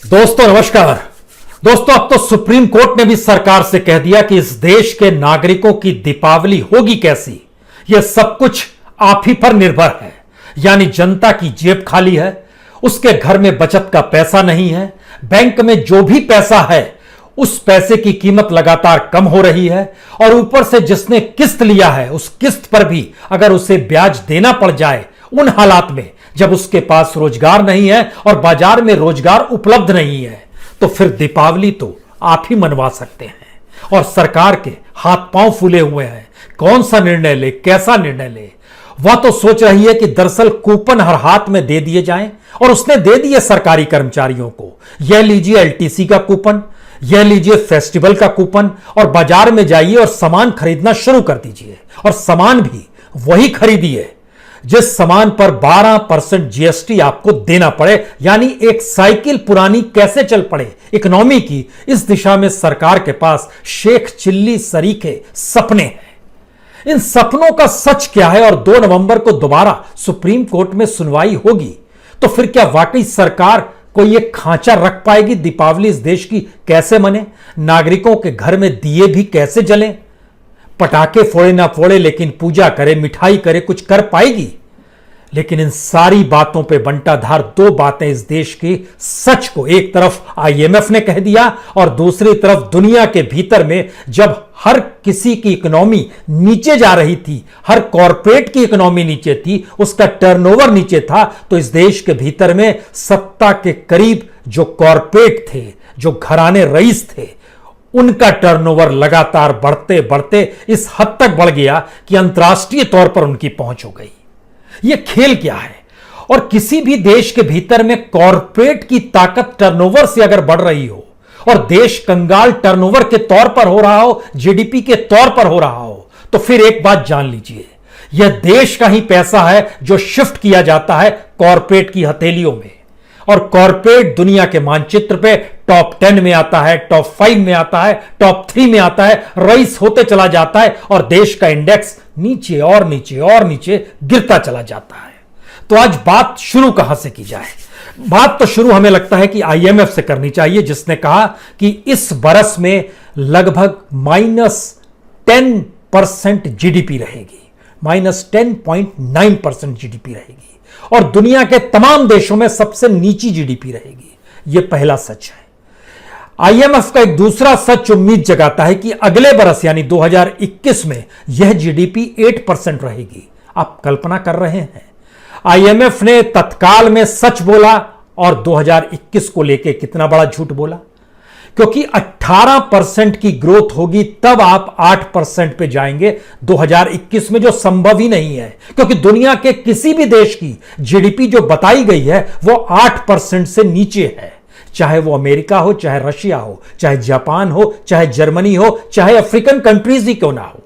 दोस्तों नमस्कार। दोस्तों अब तो सुप्रीम कोर्ट ने भी सरकार से कह दिया कि इस देश के नागरिकों की दीपावली होगी कैसी, यह सब कुछ आप ही पर निर्भर है। यानी जनता की जेब खाली है, उसके घर में बचत का पैसा नहीं है, बैंक में जो भी पैसा है उस पैसे की कीमत लगातार कम हो रही है और ऊपर से जिसने किस्त लिया है उस किस्त पर भी अगर उसे ब्याज देना पड़ जाए उन हालात में जब उसके पास रोजगार नहीं है और बाजार में रोजगार उपलब्ध नहीं है, तो फिर दीपावली तो आप ही मनवा सकते हैं। और सरकार के हाथ पांव फूले हुए हैं, कौन सा निर्णय ले, कैसा निर्णय ले। वह तो सोच रही है कि दरअसल कूपन हर हाथ में दे दिए जाएं और उसने दे दिए सरकारी कर्मचारियों को। यह लीजिए एलटीसी का कूपन, यह लीजिए फेस्टिवल का कूपन और बाजार में जाइए और सामान खरीदना शुरू कर दीजिए। और सामान भी वही खरीदिए जिस सामान पर 12% जीएसटी आपको देना पड़े। यानी एक साइकिल पुरानी कैसे चल पड़े इकोनॉमी की, इस दिशा में सरकार के पास शेख चिल्ली सरीखे सपने हैं। इन सपनों का सच क्या है? और 2 नवंबर को दोबारा सुप्रीम कोर्ट में सुनवाई होगी तो फिर क्या वाकई सरकार कोई एक खांचा रख पाएगी? दीपावली इस देश की कैसे मने? नागरिकों के घर में दिए भी कैसे जलें? पटाखे फोड़े ना फोड़े लेकिन पूजा करे, मिठाई करे, कुछ कर पाएगी? लेकिन इन सारी बातों पे बंटाधार 2 बातें इस देश की सच को एक तरफ आईएमएफ ने कह दिया और दूसरी तरफ दुनिया के भीतर में जब हर किसी की इकोनॉमी नीचे जा रही थी, हर कॉरपोरेट की इकोनॉमी नीचे थी, उसका टर्नओवर नीचे था, तो इस देश के भीतर में सत्ता के करीब जो कॉरपोरेट थे, जो घराने रईस थे, उनका टर्नओवर लगातार बढ़ते बढ़ते इस हद तक बढ़ गया कि अंतर्राष्ट्रीय तौर पर उनकी पहुंच हो गई। यह खेल क्या है? और किसी भी देश के भीतर में कॉरपोरेट की ताकत टर्नओवर से अगर बढ़ रही हो और देश कंगाल टर्नओवर के तौर पर हो रहा हो, जीडीपी के तौर पर हो रहा हो, तो फिर एक बात जान लीजिए, यह देश का ही पैसा है जो शिफ्ट किया जाता है कॉरपोरेट की हथेलियों में। और कॉरपोरेट दुनिया के मानचित्र पे टॉप 10 में आता है, टॉप 5 में आता है, टॉप 3 में आता है, रईस होते चला जाता है और देश का इंडेक्स नीचे और नीचे और नीचे गिरता चला जाता है। तो आज बात शुरू कहां से की जाए? बात तो शुरू हमें लगता है कि आईएमएफ से करनी चाहिए, जिसने कहा कि इस बरस में लगभग -10% जीडीपी रहेगी, -10.9% जीडीपी रहेगी और दुनिया के तमाम देशों में सबसे नीची जीडीपी रहेगी। यह पहला सच है। आईएमएफ का एक दूसरा सच उम्मीद जगाता है कि अगले बरस यानी 2021 में यह जीडीपी 8% रहेगी। आप कल्पना कर रहे हैं, आईएमएफ ने तत्काल में सच बोला और 2021 को लेकर कितना बड़ा झूठ बोला, क्योंकि 18% की ग्रोथ होगी तब आप 8% पे जाएंगे 2021 में, जो संभव ही नहीं है, क्योंकि दुनिया के किसी भी देश की जीडीपी जो बताई गई है वो 8% से नीचे है। चाहे वो अमेरिका हो, चाहे रशिया हो, चाहे जापान हो, चाहे जर्मनी हो, चाहे अफ्रीकन कंट्रीज ही क्यों ना हो,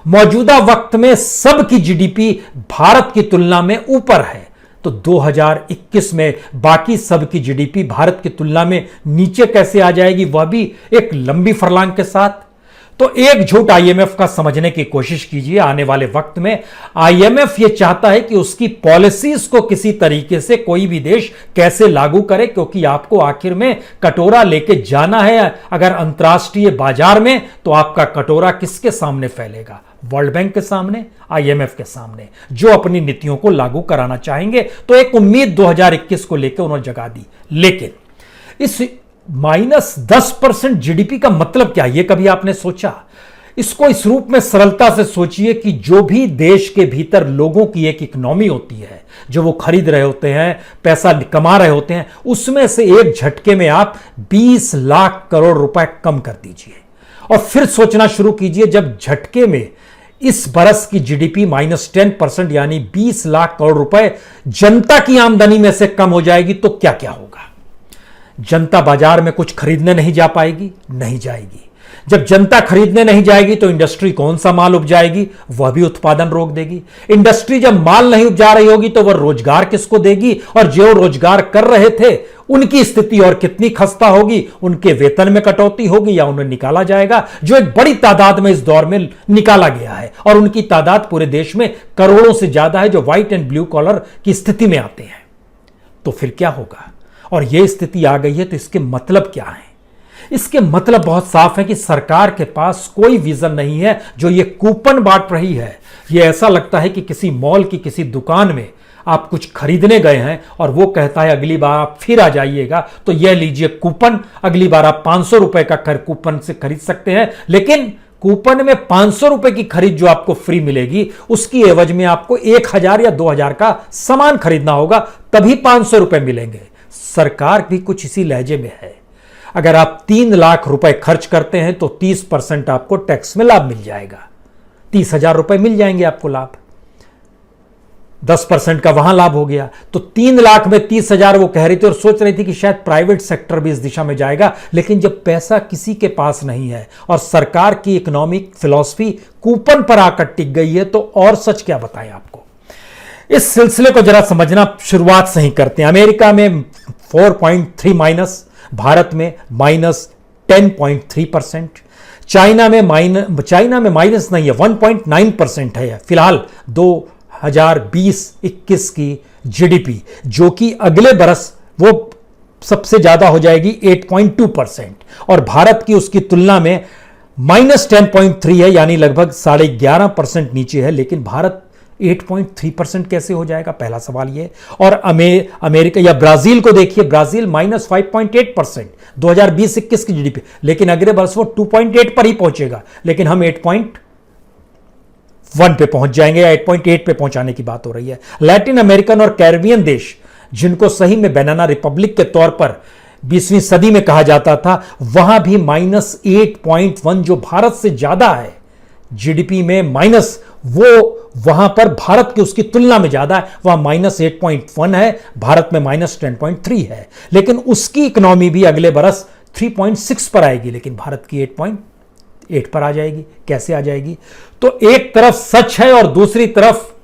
मौजूदा वक्त में सबकी जीडीपी भारत की तुलना में ऊपर है। तो 2021 में बाकी सब की जीडीपी भारत की तुलना में नीचे कैसे आ जाएगी, वह भी एक लंबी फरलांग के साथ। तो एक झूठ आईएमएफ का समझने की कोशिश कीजिए। आने वाले वक्त में आईएमएफ यह चाहता है कि उसकी पॉलिसीज को किसी तरीके से कोई भी देश कैसे लागू करे, क्योंकि आपको आखिर में कटोरा लेके जाना है अगर अंतर्राष्ट्रीय बाजार में, तो आपका कटोरा किसके सामने फैलेगा? वर्ल्ड बैंक के सामने, आईएमएफ के सामने, जो अपनी नीतियों को लागू कराना चाहेंगे। तो एक उम्मीद 2021 को लेकर उन्होंने जगा दी। लेकिन इस -10% जीडीपी का मतलब क्या? यह कभी आपने सोचा? इसको इस रूप में सरलता से सोचिए कि जो भी देश के भीतर लोगों की एक इकोनॉमी होती है, जो वो खरीद रहे होते हैं, पैसा कमा रहे होते हैं, उसमें से एक झटके में आप 20 लाख करोड़ रुपए कम कर दीजिए और फिर सोचना शुरू कीजिए, जब झटके में इस बरस की जीडीपी -10% यानी 20 लाख करोड़ रुपए जनता की आमदनी में से कम हो जाएगी, तो क्या क्या होगा? जनता बाजार में कुछ खरीदने नहीं जा पाएगी, नहीं जाएगी। जब जनता खरीदने नहीं जाएगी तो इंडस्ट्री कौन सा माल उपजाएगी? वह भी उत्पादन रोक देगी। इंडस्ट्री जब माल नहीं उपजा रही होगी तो वह रोजगार किसको देगी? और जो रोजगार कर रहे थे उनकी स्थिति और कितनी खस्ता होगी? उनके वेतन में कटौती होगी या उन्हें निकाला जाएगा, जो एक बड़ी तादाद में इस दौर में निकाला गया है। और उनकी तादाद पूरे देश में करोड़ों से ज्यादा है, जो व्हाइट एंड ब्लू कॉलर की स्थिति में आते हैं। तो फिर क्या होगा? और यह स्थिति आ गई है तो इसके मतलब क्या है? इसके मतलब बहुत साफ है कि सरकार के पास कोई विजन नहीं है। जो ये कूपन बांट रही है, ये ऐसा लगता है कि किसी मॉल की किसी दुकान में आप कुछ खरीदने गए हैं और वो कहता है अगली बार आप फिर आ जाइएगा तो यह लीजिए कूपन, अगली बार आप 500 रुपए का कूपन से खरीद सकते हैं। लेकिन कूपन में 500 रुपए की खरीद जो आपको फ्री मिलेगी, उसकी एवज में आपको 1000 या 2000 का सामान खरीदना होगा, तभी 500 रुपए मिलेंगे। सरकार भी कुछ इसी लहजे में है। अगर आप 3 लाख रुपए खर्च करते हैं तो 30% आपको टैक्स में लाभ मिल जाएगा, 30,000 रुपए मिल जाएंगे आपको लाभ, 10% का वहां लाभ हो गया। तो 3 लाख में 30,000 वो कह रही थी और सोच रही थी कि शायद प्राइवेट सेक्टर भी इस दिशा में जाएगा। लेकिन जब पैसा किसी के पास नहीं है और सरकार की इकोनॉमिक फिलॉसफी कूपन पर आकर टिक गई है, तो और सच क्या बताएं आपको। इस सिलसिले को जरा समझना शुरुआत से ही करते हैं। अमेरिका में 4.3 माइनस, भारत में -10.3%, चाइना में माइनस नहीं है, 1.9% है फिलहाल 2020-21 की जीडीपी, जो कि अगले बरस वो सबसे ज्यादा हो जाएगी 8.2%, और भारत की उसकी तुलना में -10.3 है, यानी लगभग 11.5% नीचे है। लेकिन भारत 8.3% कैसे हो जाएगा, पहला सवाल ये। और अमेरिका या ब्राजील को देखिए, ब्राजील -5.8% 2020-21 की जीडीपी, लेकिन अगले वर्ष वो 2.8 पर ही पहुंचेगा, लेकिन हम 8.1 पे पहुंच जाएंगे या 8.8 पे पहुंचाने की बात हो रही है। लैटिन अमेरिकन और कैरिबियन देश, जिनको सही में बनाना रिपब्लिक के तौर पर 20वीं सदी में कहा जाता था, वहां भी -8.1, जो भारत से ज्यादा है जीडीपी में माइनस, वो वहां पर भारत की उसकी तुलना में ज्यादा है, वहां -8.1 है, भारत में -10.3 है। लेकिन उसकी इकोनॉमी भी अगले बरस 3.6 पर आएगी, लेकिन भारत की 8.8 पर आ जाएगी। कैसे आ जाएगी? तो एक तरफ सच है और दूसरी तरफ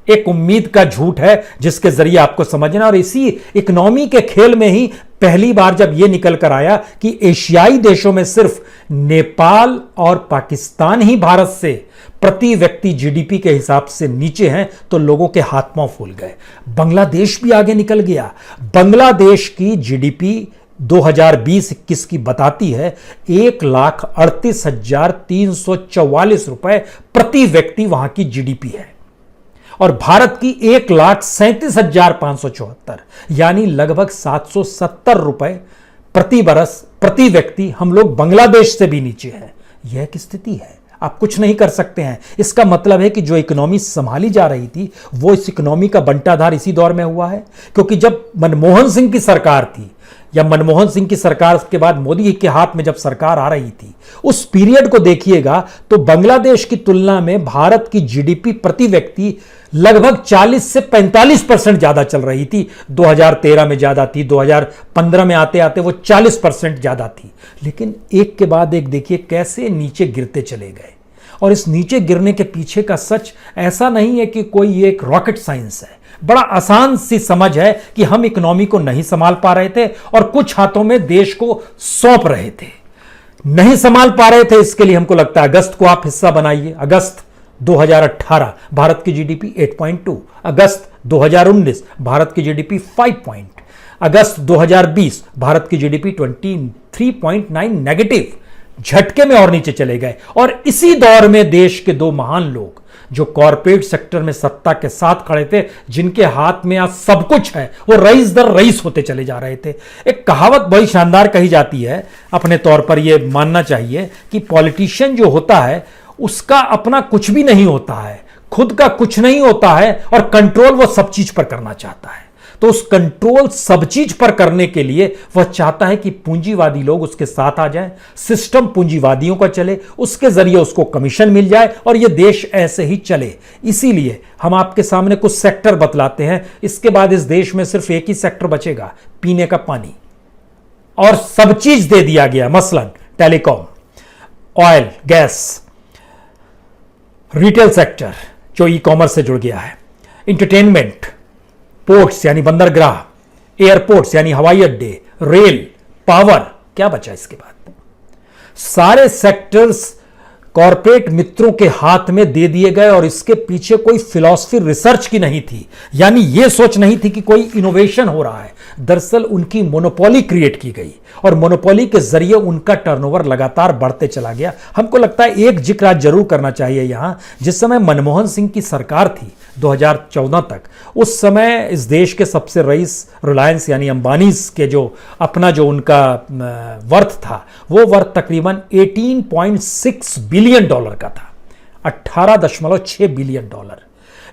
एक उम्मीद का झूठ है, जिसके जरिए आपको समझना। और इसी इकोनॉमी के खेल में ही पहली बार जब यह निकल कर आया कि एशियाई देशों में सिर्फ नेपाल और पाकिस्तान ही भारत से प्रति व्यक्ति जीडीपी के हिसाब से नीचे हैं, तो लोगों के हाथ पांव फूल गए। बांग्लादेश भी आगे निकल गया। बांग्लादेश की जीडीपी 2020-21 की बताती है 1,38,344 रुपए प्रति व्यक्ति वहां की जीडीपी है, और भारत की 1,37,574, यानी लगभग 770 रुपए प्रति बरस प्रति व्यक्ति हम लोग बांग्लादेश से भी नीचे हैं। यह एक स्थिति है, आप कुछ नहीं कर सकते हैं। इसका मतलब है कि जो इकोनॉमी संभाली जा रही थी, वो इस इकोनॉमी का बंटाधार इसी दौर में हुआ है। क्योंकि जब मनमोहन सिंह की सरकार थी, या मनमोहन सिंह की सरकार के बाद मोदी के हाथ में जब सरकार आ रही थी, उस पीरियड को देखिएगा तो बांग्लादेश की तुलना में भारत की जीडीपी प्रति व्यक्ति लगभग 40 से 45% ज्यादा चल रही थी। 2013 में ज्यादा थी, 2015 में आते आते वो 40% ज्यादा थी। लेकिन एक के बाद एक देखिए कैसे नीचे गिरते चले गए। और इस नीचे गिरने के पीछे का सच ऐसा नहीं है कि कोई एक रॉकेट साइंस है, बड़ा आसान सी समझ है कि हम इकोनॉमी को नहीं संभाल पा रहे थे और कुछ हाथों में देश को सौंप रहे थे। नहीं संभाल पा रहे थे, इसके लिए हमको लगता है अगस्त को आप हिस्सा बनाइए। अगस्त 2018 भारत की जीडीपी 8.2, अगस्त 2019 भारत की जीडीपी 5 अगस्त 2020 भारत की जीडीपी 23.9 नेगेटिव, झटके में और नीचे चले गए। और इसी दौर में देश के दो महान लोग जो कॉरपोरेट सेक्टर में सत्ता के साथ खड़े थे, जिनके हाथ में आज सब कुछ है, वो रईस दर रईस होते चले जा रहे थे। एक कहावत बड़ी शानदार कही जाती है, अपने तौर पर यह मानना चाहिए कि पॉलिटिशियन जो होता है उसका अपना कुछ भी नहीं होता है, खुद का कुछ नहीं होता है, और कंट्रोल वो सब चीज पर करना चाहता है। तो उस कंट्रोल सब चीज पर करने के लिए वह चाहता है कि पूंजीवादी लोग उसके साथ आ जाएं, सिस्टम पूंजीवादियों का चले, उसके जरिए उसको कमीशन मिल जाए और यह देश ऐसे ही चले। इसीलिए हम आपके सामने कुछ सेक्टर बतलाते हैं। इसके बाद इस देश में सिर्फ एक ही सेक्टर बचेगा, पीने का पानी, और सब चीज दे दिया गया, मसलन telecom, oil, gas, retail sector जो ई कॉमर्स से जुड़ गया है, इंटरटेनमेंट, पोर्ट्स यानी बंदरगाह, एयरपोर्ट्स यानी हवाई अड्डे, रेल, पावर, क्या बचा इसके बाद? सारे सेक्टर्स कॉरपोरेट मित्रों के हाथ में दे दिए गए और इसके पीछे कोई फिलॉसफी रिसर्च की नहीं थी, यानी यह सोच नहीं थी कि कोई इनोवेशन हो रहा है। दरअसल उनकी मोनोपोली क्रिएट की गई और मोनोपोली के जरिए उनका टर्नओवर लगातार बढ़ते चला गया। हमको लगता है एक जिक्र आज जरूर करना चाहिए यहां, जिस समय मनमोहन सिंह की सरकार थी 2014 तक, उस समय इस देश के सबसे रईस रिलायंस यानी अंबानी के जो अपना जो उनका वर्थ था, वो वर्थ तकरीबन 18.6 बिलियन डॉलर का था, 18.6 बिलियन डॉलर।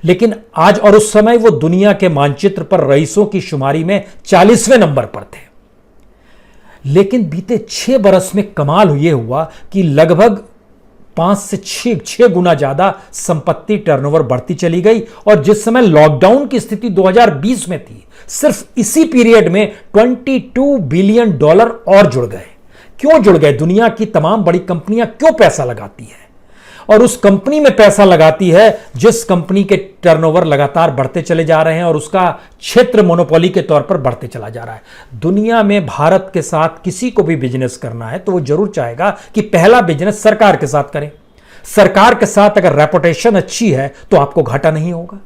लेकिन आज और उस समय वो दुनिया के मानचित्र पर रईसों की शुमारी में 40वें नंबर पर थे। लेकिन बीते 6 बरस में कमाल ये हुआ कि लगभग 5 से 6 गुना ज्यादा संपत्ति टर्नओवर बढ़ती चली गई और जिस समय लॉकडाउन की स्थिति 2020 में थी, सिर्फ इसी पीरियड में 22 बिलियन डॉलर और जुड़ गए। क्यों जुड़ गए? दुनिया की तमाम बड़ी कंपनियां क्यों पैसा लगाती है और उस कंपनी में पैसा लगाती है जिस कंपनी के टर्नओवर लगातार बढ़ते चले जा रहे हैं और उसका क्षेत्र मोनोपोली के तौर पर बढ़ते चला जा रहा है। दुनिया में भारत के साथ किसी को भी बिजनेस करना है तो वो जरूर चाहेगा कि पहला बिजनेस सरकार के साथ करें। सरकार के साथ अगर रेपुटेशन अच्छी है तो आपको घाटा नहीं होगा।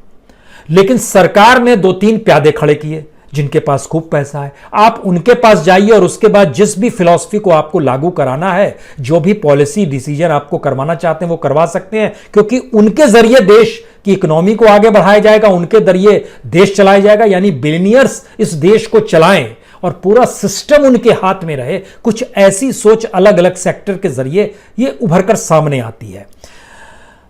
लेकिन सरकार ने 2-3 प्यादे खड़े किए जिनके पास खूब पैसा है, आप उनके पास जाइए और उसके बाद जिस भी फिलॉसफी को आपको लागू कराना है, जो भी पॉलिसी डिसीजन आपको करवाना चाहते हैं वो करवा सकते हैं, क्योंकि उनके जरिए देश की इकोनॉमी को आगे बढ़ाया जाएगा, उनके जरिए देश चलाया जाएगा। यानी बिलियनियर्स इस देश को चलाएं और पूरा सिस्टम उनके हाथ में रहे। कुछ ऐसी सोच अलग अलग सेक्टर के जरिए ये उभर कर सामने आती है।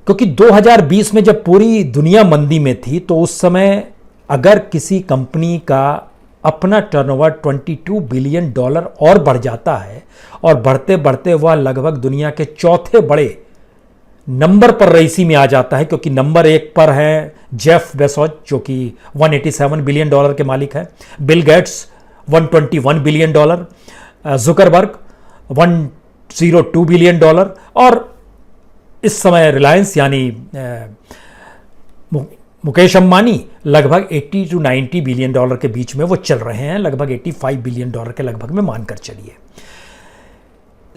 क्योंकि 2020 में जब पूरी दुनिया मंदी में थी तो उस समय अगर किसी कंपनी का अपना टर्नओवर 22 बिलियन डॉलर और बढ़ जाता है और बढ़ते बढ़ते वह लगभग दुनिया के चौथे बड़े नंबर पर रईसी में आ जाता है, क्योंकि नंबर 1 पर है जेफ बेजोस जो कि 187 बिलियन डॉलर के मालिक है, Bill Gates 121 billion dollar, Zuckerberg 102 billion dollar और इस समय रिलायंस यानी मुकेश अंबानी लगभग 80 से 90 बिलियन डॉलर के बीच में वो चल रहे हैं, लगभग 85 बिलियन डॉलर के लगभग में मानकर चलिए।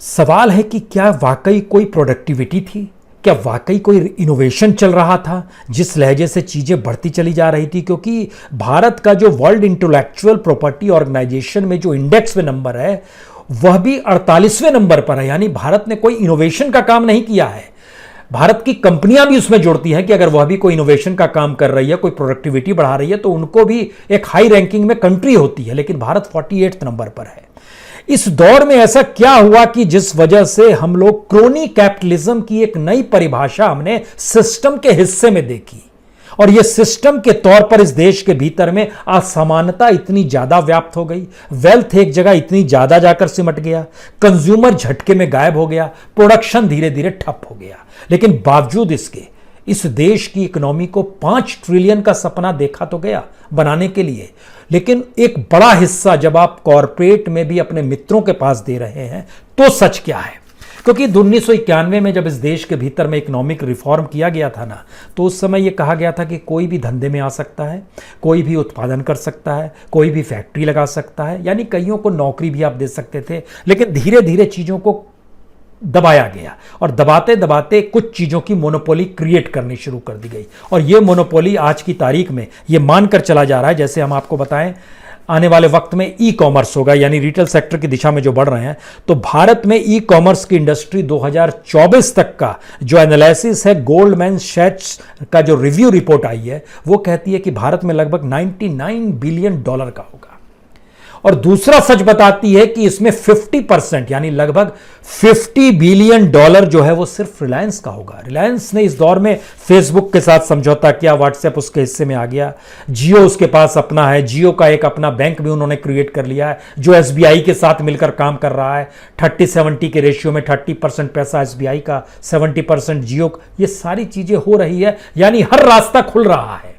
सवाल है कि क्या वाकई कोई प्रोडक्टिविटी थी, क्या वाकई कोई इनोवेशन चल रहा था जिस लहजे से चीजें बढ़ती चली जा रही थी? क्योंकि भारत का जो वर्ल्ड इंटेलेक्चुअल प्रॉपर्टी ऑर्गेनाइजेशन में जो इंडेक्स में नंबर है वह भी 48वें नंबर पर है। यानी भारत ने कोई इनोवेशन का काम नहीं किया है। भारत की कंपनियां भी उसमें जोड़ती हैं कि अगर वह भी कोई इनोवेशन का काम कर रही है, कोई प्रोडक्टिविटी बढ़ा रही है तो उनको भी एक हाई रैंकिंग में कंट्री होती है, लेकिन भारत 48वें नंबर पर है। इस दौर में ऐसा क्या हुआ कि जिस वजह से हम लोग क्रोनी कैपिटलिज्म की एक नई परिभाषा हमने सिस्टम के हिस्से में देखी और यह सिस्टम के तौर पर इस देश के भीतर में असमानता इतनी ज्यादा व्याप्त हो गई, वेल्थ एक जगह इतनी ज्यादा जाकर सिमट गया, कंज्यूमर झटके में गायब हो गया, प्रोडक्शन धीरे धीरे ठप हो गया। लेकिन बावजूद इसके इस देश की इकोनॉमी को 5 ट्रिलियन का सपना देखा तो गया बनाने के लिए, लेकिन एक बड़ा हिस्सा जब आप कॉरपोरेट में भी अपने मित्रों के पास दे रहे हैं तो सच क्या है? क्योंकि 1991 में जब इस देश के भीतर में इकोनॉमिक रिफॉर्म किया गया था ना, तो उस समय यह कहा गया था कि कोई भी धंधे में आ सकता है, कोई भी उत्पादन कर सकता है, कोई भी फैक्ट्री लगा सकता है, यानी कईयों को नौकरी भी आप दे सकते थे। लेकिन धीरे धीरे चीज़ों को दबाया गया और दबाते दबाते कुछ चीज़ों की मोनोपोली क्रिएट करनी शुरू कर दी गई और ये मोनोपोली आज की तारीख में ये मानकर चला जा रहा है, जैसे हम आपको बताएं आने वाले वक्त में ई कॉमर्स होगा, यानी रिटेल सेक्टर की दिशा में जो बढ़ रहे हैं, तो भारत में ई कॉमर्स की इंडस्ट्री 2024 तक का जो एनालिसिस है, गोल्डमैन सैच्स का जो रिव्यू रिपोर्ट आई है, वो कहती है कि भारत में लगभग 99 बिलियन डॉलर का होगा। और दूसरा सच बताती है कि इसमें 50% यानी लगभग 50 बिलियन डॉलर जो है वो सिर्फ रिलायंस का होगा। रिलायंस ने इस दौर में फेसबुक के साथ समझौता किया, व्हाट्सएप उसके हिस्से में आ गया, जियो उसके पास अपना है, जियो का एक अपना बैंक भी उन्होंने क्रिएट कर लिया है जो एसबीआई के साथ मिलकर काम कर रहा है। 30-70 के रेशियो में 30% पैसा एसबीआई का, 70% जियो। ये सारी चीजें हो रही है, यानी हर रास्ता खुल रहा है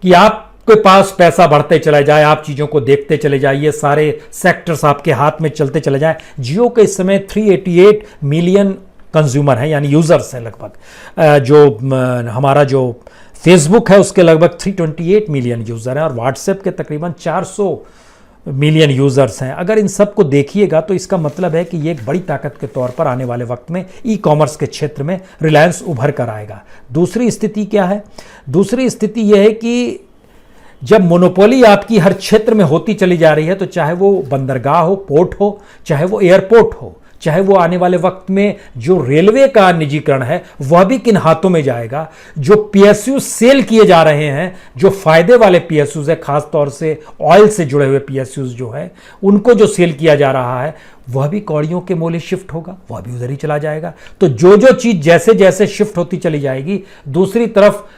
कि आप के पास पैसा बढ़ते चला जाए, आप चीज़ों को देखते चले जाइए, सारे सेक्टर्स आपके हाथ में चलते चले जाए। जियो के इस समय 388 मिलियन कंज्यूमर हैं, यानी यूजर्स हैं लगभग। जो हमारा जो फेसबुक है उसके लगभग 328 मिलियन यूजर हैं और व्हाट्सएप के तकरीबन 400 मिलियन यूजर्स हैं, अगर इन सब को देखिएगा तो इसका मतलब है कि ये एक बड़ी ताकत के तौर पर आने वाले वक्त में ई कॉमर्स के क्षेत्र में रिलायंस उभर कर आएगा। दूसरी स्थिति क्या है? दूसरी स्थिति यह है कि जब मोनोपोली आपकी हर क्षेत्र में होती चली जा रही है, तो चाहे वो बंदरगाह हो, पोर्ट हो, चाहे वो एयरपोर्ट हो, चाहे वो आने वाले वक्त में जो रेलवे का निजीकरण है वह भी किन हाथों में जाएगा, जो पीएसयू सेल किए जा रहे हैं, जो फायदे वाले पीएसयूज है, खास तौर से ऑयल से जुड़े हुए पीएसयूज जो है, उनको जो सेल किया जा रहा है वह भी कौड़ियों के मोले शिफ्ट होगा, वह भी उधर ही चला जाएगा। तो जो जो चीज जैसे जैसे शिफ्ट होती चली जाएगी, दूसरी तरफ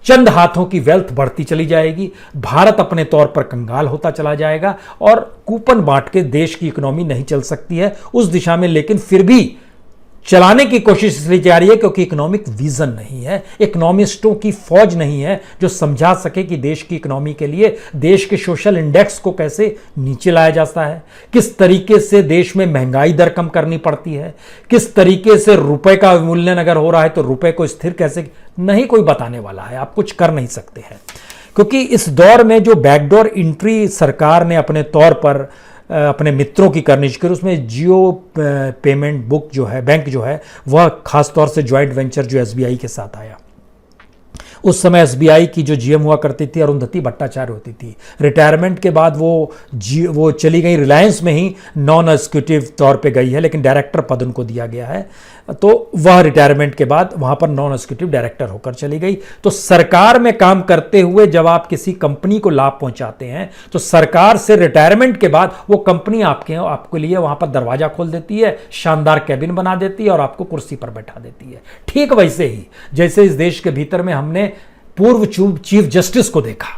चंद हाथों की वेल्थ बढ़ती चली जाएगी, भारत अपने तौर पर कंगाल होता चला जाएगा और कूपन बांट के देश की इकोनॉमी नहीं चल सकती है उस दिशा में, लेकिन फिर भी चलाने की कोशिश इसलिए जा रही है क्योंकि इकोनॉमिक विजन नहीं है, इकोनॉमिस्टों की फौज नहीं है जो समझा सके कि देश की इकोनॉमी के लिए देश के सोशल इंडेक्स को कैसे नीचे लाया जाता है, किस तरीके से देश में महंगाई दर कम करनी पड़ती है, किस तरीके से रुपए का अवमूल्यन अगर हो रहा है तो रुपए को स्थिर कैसे, नहीं कोई बताने वाला है, आप कुछ कर नहीं सकते हैं। क्योंकि इस दौर में जो बैकडोर एंट्री सरकार ने अपने तौर पर अपने मित्रों की करनी शुरू करी, उसमें जियो पेमेंट बुक जो है, बैंक जो है, वह खास तौर से ज्वाइंट वेंचर जो एसबीआई के साथ आया। उस समय एसबीआई की जो जीएम हुआ करती थी अरुंधति भट्टाचार्य होती थी। रिटायरमेंट के बाद वो चली गई रिलायंस में ही नॉन एग्जीक्यूटिव तौर पे गई है, लेकिन डायरेक्टर पद उनको दिया गया है, तो वह रिटायरमेंट के बाद वहां पर नॉन एग्जीक्यूटिव डायरेक्टर होकर चली गई। तो सरकार में काम करते हुए जब आप किसी कंपनी को लाभ पहुंचाते हैं तो सरकार से रिटायरमेंट के बाद वो कंपनी आपके लिए वहां पर दरवाजा खोल देती है, शानदार कैबिन बना देती है और आपको कुर्सी पर बैठा देती है। ठीक वैसे ही जैसे इस देश के भीतर में हमने पूर्व चीफ जस्टिस को देखा,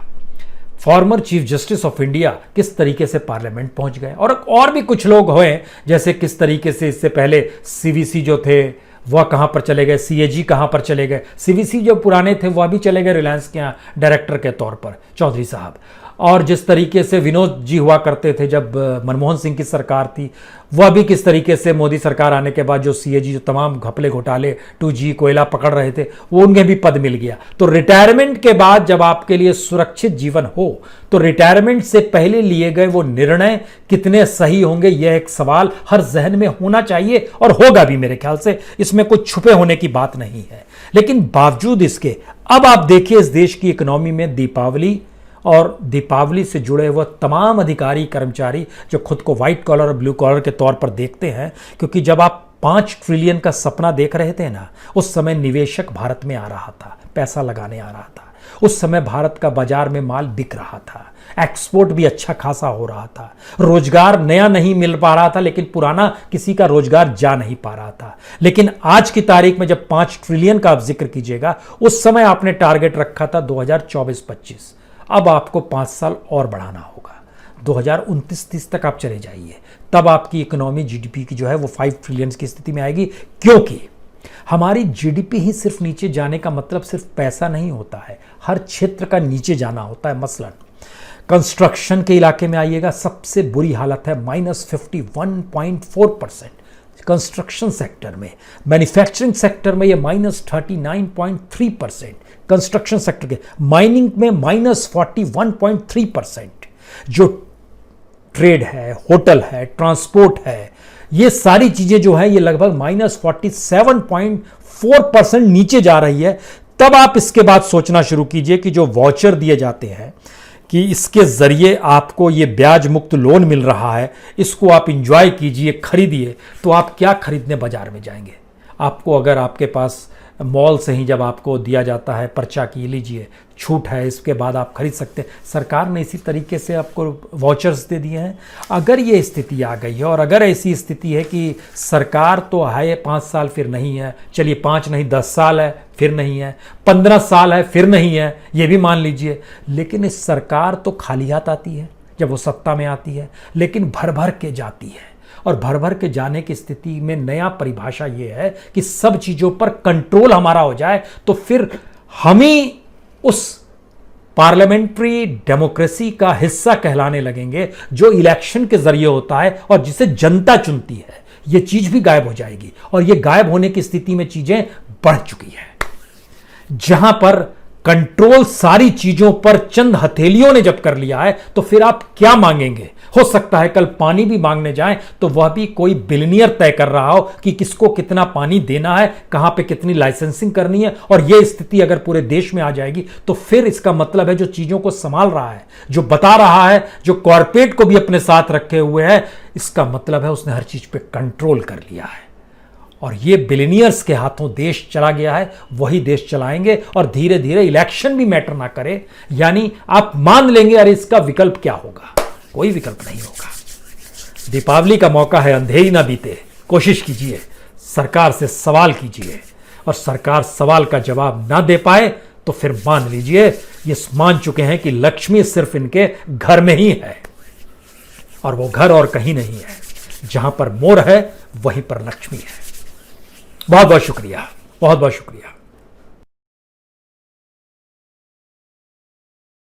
former chief justice of India किस तरीके से पार्लियामेंट पहुंच गए, और भी कुछ लोग हुए जैसे किस तरीके से इससे पहले सीवीसी जो थे वह कहां पर चले गए, सीएजी कहां पर चले गए, सीवीसी जो पुराने थे वह भी चले गए रिलायंस के यहाँ डायरेक्टर के तौर पर, चौधरी साहब। और जिस तरीके से विनोद जी हुआ करते थे जब मनमोहन सिंह की सरकार थी, वह भी किस तरीके से मोदी सरकार आने के बाद जो सीएजी जो तमाम घपले घोटाले 2G कोयला पकड़ रहे थे वो उन्हें भी पद मिल गया। तो रिटायरमेंट के बाद जब आपके लिए सुरक्षित जीवन हो तो रिटायरमेंट से पहले लिए गए वो निर्णय कितने सही होंगे, यह एक सवाल हर जहन में होना चाहिए और होगा भी मेरे ख्याल से, इसमें कुछ छुपे होने की बात नहीं है। लेकिन बावजूद इसके अब आप देखिए इस देश की इकोनॉमी में दीपावली और दीपावली से जुड़े हुए तमाम अधिकारी कर्मचारी जो खुद को व्हाइट कॉलर और ब्लू कॉलर के तौर पर देखते हैं, क्योंकि जब आप 5 ट्रिलियन का सपना देख रहे थे ना, उस समय निवेशक भारत में आ रहा था, पैसा लगाने आ रहा था, उस समय भारत का बाजार में माल बिक रहा था, एक्सपोर्ट भी अच्छा खासा हो रहा था, रोजगार नया नहीं मिल पा रहा था लेकिन पुराना किसी का रोजगार जा नहीं पा रहा था। लेकिन आज की तारीख में जब 5 ट्रिलियन का आप जिक्र कीजिएगा, उस समय आपने टारगेट रखा था 2024-25, अब आपको 5 साल और बढ़ाना होगा, 2029-30 तक आप चले जाइए, तब आपकी इकोनॉमी जीडीपी की जो है वो 5 ट्रिलियन की स्थिति में आएगी। क्योंकि हमारी जीडीपी ही सिर्फ नीचे जाने का मतलब सिर्फ पैसा नहीं होता है, हर क्षेत्र का नीचे जाना होता है। मसलन कंस्ट्रक्शन के इलाके में आइएगा, सबसे बुरी हालत है, -51.4% कंस्ट्रक्शन सेक्टर में, मैन्युफैक्चरिंग सेक्टर में ये -39.3%, कंस्ट्रक्शन सेक्टर के, माइनिंग में -41.3%, जो ट्रेड है, होटल है, ट्रांसपोर्ट है, ये सारी चीजें जो है ये लगभग -47.4% नीचे जा रही है। तब आप इसके बाद सोचना शुरू कीजिए कि जो वाउचर दिए जाते हैं कि इसके जरिए आपको ये ब्याज मुक्त लोन मिल रहा है, इसको आप इंजॉय कीजिए, खरीदिए, तो आप क्या खरीदने बाजार में जाएंगे? आपको अगर आपके पास मॉल से ही जब आपको दिया जाता है पर्चा की लीजिए छूट है, इसके बाद आप खरीद सकते हैं, सरकार ने इसी तरीके से आपको वाउचर्स दे दिए हैं। अगर ये स्थिति आ गई है और अगर ऐसी स्थिति है कि सरकार तो है 5 साल फिर नहीं है, चलिए 5 नहीं 10 साल है फिर नहीं है, 15 साल है फिर नहीं है, ये भी मान लीजिए, लेकिन इस सरकार तो खाली हाथ आती है जब वो सत्ता में आती है, लेकिन भर भर के जाती है। और भर भर के जाने की स्थिति में नया परिभाषा यह है कि सब चीजों पर कंट्रोल हमारा हो जाए, तो फिर हम ही उस पार्लियामेंट्री डेमोक्रेसी का हिस्सा कहलाने लगेंगे जो इलेक्शन के जरिए होता है और जिसे जनता चुनती है। यह चीज भी गायब हो जाएगी और यह गायब होने की स्थिति में चीजें बढ़ चुकी है। जहां पर कंट्रोल सारी चीजों पर चंद हथेलियों ने जब कर लिया है तो फिर आप क्या मांगेंगे? हो सकता है कल पानी भी मांगने जाएं तो वह भी कोई बिलियनियर तय कर रहा हो कि किसको कितना पानी देना है, कहां पे कितनी लाइसेंसिंग करनी है। और यह स्थिति अगर पूरे देश में आ जाएगी तो फिर इसका मतलब है जो चीजों को संभाल रहा है, जो बता रहा है, जो कॉर्पोरेट को भी अपने साथ रखे हुए है, इसका मतलब है उसने हर चीज पे कंट्रोल कर लिया है। और ये बिलियनियर्स के हाथों देश चला गया है, वही देश चलाएंगे। और धीरे धीरे इलेक्शन भी मैटर ना करे, यानी आप मान लेंगे अरे इसका विकल्प क्या होगा, कोई विकल्प नहीं होगा। दीपावली का मौका है, अंधेरी ना बीते, कोशिश कीजिए, सरकार से सवाल कीजिए। और सरकार सवाल का जवाब ना दे पाए तो फिर मान लीजिए ये मान चुके हैं कि लक्ष्मी सिर्फ इनके घर में ही है, और वो घर और कहीं नहीं है। जहां पर मोर है वहीं पर लक्ष्मी है। बहुत बहुत शुक्रिया, बहुत बहुत शुक्रिया।